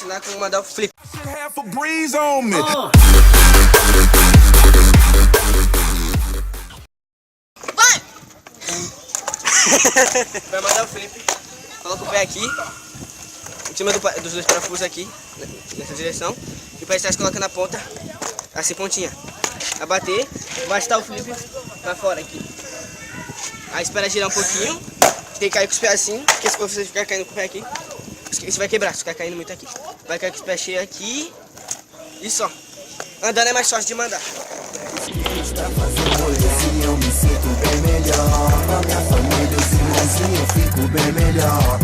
ensinar como mandar o flip. Vai! Vai mandar o flip. Coloca o pé aqui. Em cima dos dois parafusos aqui. Nessa direção. E o pé de trás coloca na ponta. Assim, pontinha. Vai bater. Vai estar o flip pra fora aqui. Aí espera girar um pouquinho. Tem que cair com os pés assim. Porque se você ficar caindo com o pé aqui, você vai quebrar, se ficar caindo muito aqui. Vai cair com os pés cheios aqui. E só. Andando é mais fácil de mandar. Eu me sinto bem melhor. Com a minha família, os irmãozinhos, eu fico bem melhor.